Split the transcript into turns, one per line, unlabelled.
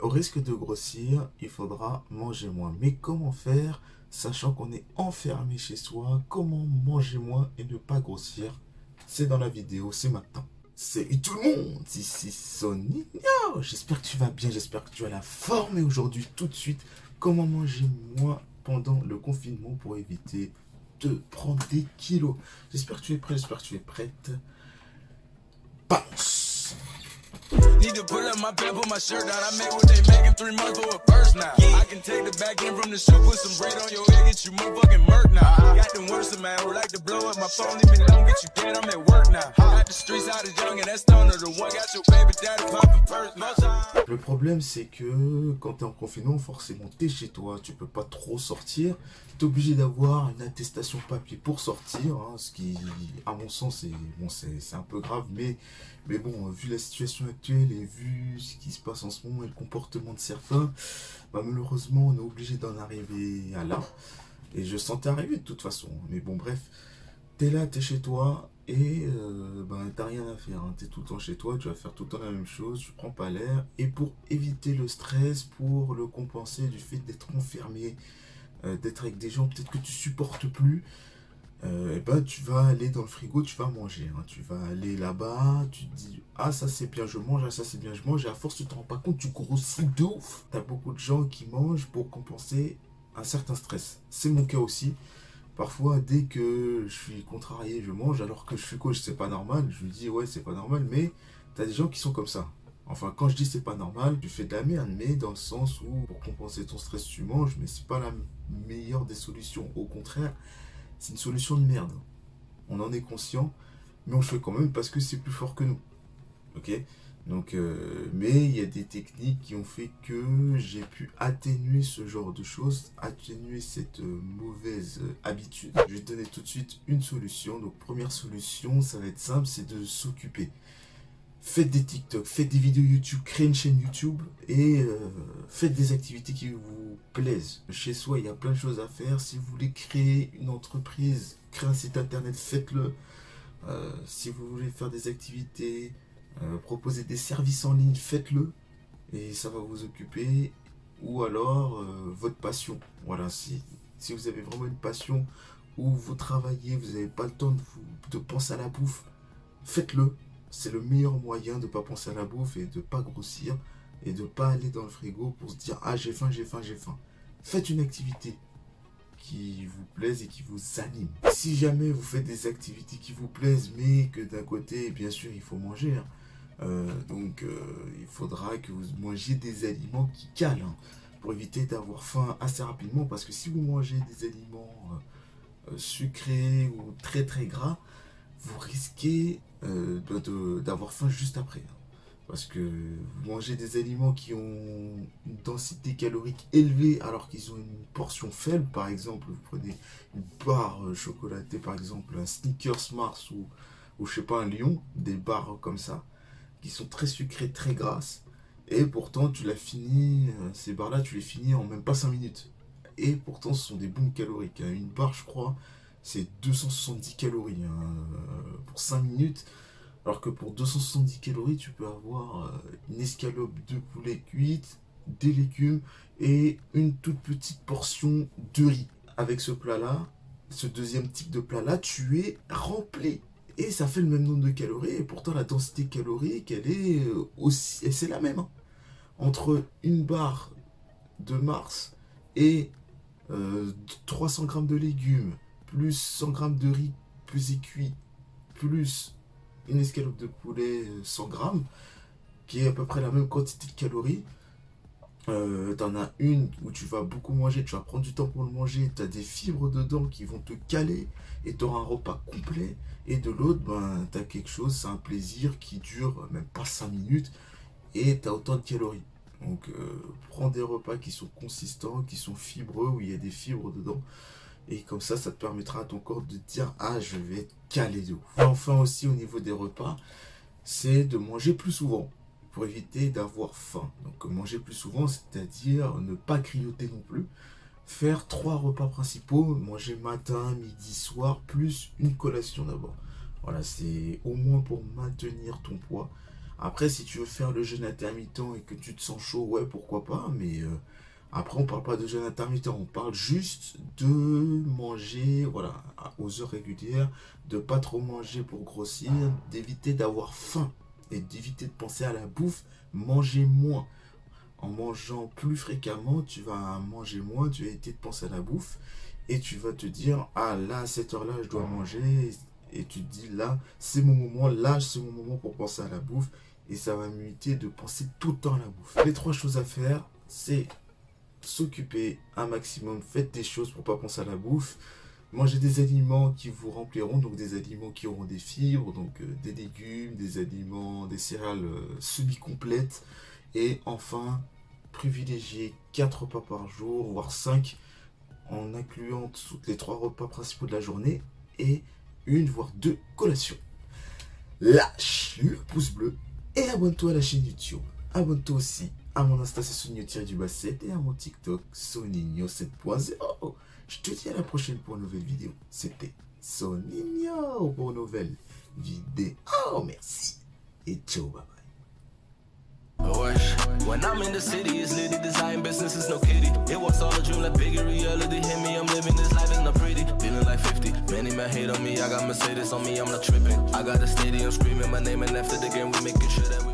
Au risque de grossir, il faudra manger moins. Mais comment faire, sachant qu'on est enfermé chez soi? Comment manger moins et ne pas grossir? C'est dans la vidéo, c'est maintenant. Salut tout le monde, ici Sonia. J'espère que tu vas bien, j'espère que tu as la forme. Et aujourd'hui, tout de suite, comment manger moins pendant le confinement pour éviter de prendre des kilos. J'espère que tu es prêt, j'espère que tu es prête. Bounce!
Need to pull up my pants, put my shirt down. I made what they make in 3 months for a first now. I can take the back end from the shoe, put some bread on your head, get you motherfucking murk now. Got them worse, man, who like to blow up my phone, leave me alone, get you dead, I'm at work now. Got the streets out of young and that stoner, the one got your baby daddy popping first. No time.
Le problème, c'est que quand tu es en confinement, forcément, tu es chez toi, tu peux pas trop sortir. Tu es obligé d'avoir une attestation papier pour sortir, hein, ce qui, à mon sens, c'est un peu grave. Mais bon, vu la situation actuelle et vu ce qui se passe en ce moment et le comportement de certains, bah, malheureusement, on est obligé d'en arriver à là. Et je sentais arriver de toute façon. Mais bon, bref, tu es là, tu es chez toi. Et ben, t'as rien à faire, hein. T'es tout le temps chez toi, tu vas faire tout le temps la même chose, tu prends pas l'air. Et pour éviter le stress, pour le compenser du fait d'être enfermé, d'être avec des gens peut-être que tu supportes plus, et ben, tu vas aller dans le frigo, tu vas manger, hein. Tu vas aller là-bas, tu te dis ah ça c'est bien je mange, ah ça c'est bien je mange, et à force tu te rends pas compte, tu grossis de ouf. T'as beaucoup de gens qui mangent pour compenser un certain stress. C'est mon cas aussi. Parfois, dès que je suis contrarié, je mange, alors que je suis coach, c'est pas normal. Je lui dis, ouais, c'est pas normal, mais t'as des gens qui sont comme ça. Enfin, quand je dis c'est pas normal, tu fais de la merde, mais dans le sens où, pour compenser ton stress, tu manges, mais c'est pas la meilleure des solutions. Au contraire, c'est une solution de merde. On en est conscient, mais on le fait quand même parce que c'est plus fort que nous. Ok? Donc, mais il y a des techniques qui ont fait que j'ai pu atténuer ce genre de choses, atténuer cette mauvaise habitude. Je vais te donner tout de suite une solution. Donc, première solution, ça va être simple, c'est de s'occuper. Faites des TikTok, faites des vidéos YouTube, créez une chaîne YouTube et faites des activités qui vous plaisent. Chez soi, il y a plein de choses à faire. Si vous voulez créer une entreprise, créer un site internet, faites-le. Si vous voulez faire des activités, proposer des services en ligne, faites-le et ça va vous occuper. Ou alors votre passion. Voilà, si vous avez vraiment une passion où vous travaillez, vous n'avez pas le temps de penser à la bouffe, faites-le. C'est le meilleur moyen de ne pas penser à la bouffe et de ne pas grossir et de ne pas aller dans le frigo pour se dire ah j'ai faim, j'ai faim, j'ai faim. Faites une activité qui vous plaise et qui vous anime. Si jamais vous faites des activités qui vous plaisent mais que d'un côté bien sûr il faut manger, hein, donc il faudra que vous mangiez des aliments qui calent, hein, pour éviter d'avoir faim assez rapidement, parce que si vous mangez des aliments sucrés ou très très gras, vous risquez d'avoir faim juste après, hein. Parce que vous mangez des aliments qui ont une densité calorique élevée alors qu'ils ont une portion faible. Par exemple, vous prenez une barre chocolatée, par exemple un Snickers Mars ou je sais pas, un Lion, des barres comme ça, qui sont très sucrées, très grasses. Et pourtant, tu l'as fini, ces barres-là, tu les finis en même pas 5 minutes. Et pourtant, ce sont des bombes caloriques, hein. Une barre, je crois, c'est 270 calories, hein, pour 5 minutes. Alors que pour 270 calories, tu peux avoir une escalope de poulet cuite, des légumes et une toute petite portion de riz. Avec ce plat-là, ce deuxième type de plat-là, tu es rempli. Et ça fait le même nombre de calories. Et pourtant, la densité calorique, elle est aussi... Et c'est la même, hein. Entre une barre de Mars et 300 grammes de légumes, plus 100 grammes de riz plus cuit, plus une escalope de poulet 100 grammes, qui est à peu près la même quantité de calories. T'en as une où tu vas beaucoup manger, tu vas prendre du temps pour le manger, tu as des fibres dedans qui vont te caler et tu auras un repas complet. Et de l'autre, ben, tu as quelque chose, c'est un plaisir qui dure même pas 5 minutes et tu as autant de calories. Donc prends des repas qui sont consistants, qui sont fibreux, où il y a des fibres dedans. Et comme ça te permettra à ton corps de dire ah je vais être calé de ouf. Et enfin aussi au niveau des repas, c'est de manger plus souvent pour éviter d'avoir faim. Donc manger plus souvent, c'est-à-dire ne pas grignoter non plus. Faire 3 repas principaux, manger matin, midi, soir, plus une collation d'abord. Voilà, c'est au moins pour maintenir ton poids. Après, si tu veux faire le jeûne intermittent et que tu te sens chaud, ouais, pourquoi pas, mais après, on parle pas de jeûne intermittent, on parle juste de manger, voilà, aux heures régulières, de pas trop manger pour grossir, d'éviter d'avoir faim et d'éviter de penser à la bouffe, manger moins. En mangeant plus fréquemment, tu vas manger moins, tu vas éviter de penser à la bouffe et tu vas te dire, ah là, à cette heure-là, je dois manger. Et tu te dis, là, c'est mon moment, là, c'est mon moment pour penser à la bouffe. Et ça va m'éviter de penser tout le temps à la bouffe. Les 3 choses à faire, c'est s'occuper un maximum, faites des choses pour pas penser à la bouffe. Mangez des aliments qui vous rempliront, donc des aliments qui auront des fibres, donc des légumes, des aliments, des céréales semi-complètes. Et enfin, privilégiez 4 repas par jour, voire 5, en incluant les 3 repas principaux de la journée et 1 voire 2 collations. Lâche le pouce bleu et abonne-toi à la chaîne YouTube. Abonne-toi aussi à mon Insta, c'est Sonigno-7 et à mon TikTok, Sonigno 7.0. Je te dis à la prochaine pour une nouvelle vidéo. C'était Sonigno pour une nouvelle vidéo. Merci et ciao, bye bye.
When I'm in the city, it's litty, design business is no kitty. It was all a dream, like bigger reality hit me. I'm living this life, it's not pretty. Feeling like 50. Many men hate on me, I got Mercedes on me, I'm not tripping. I got a stadium screaming my name, and after the game, we making sure that we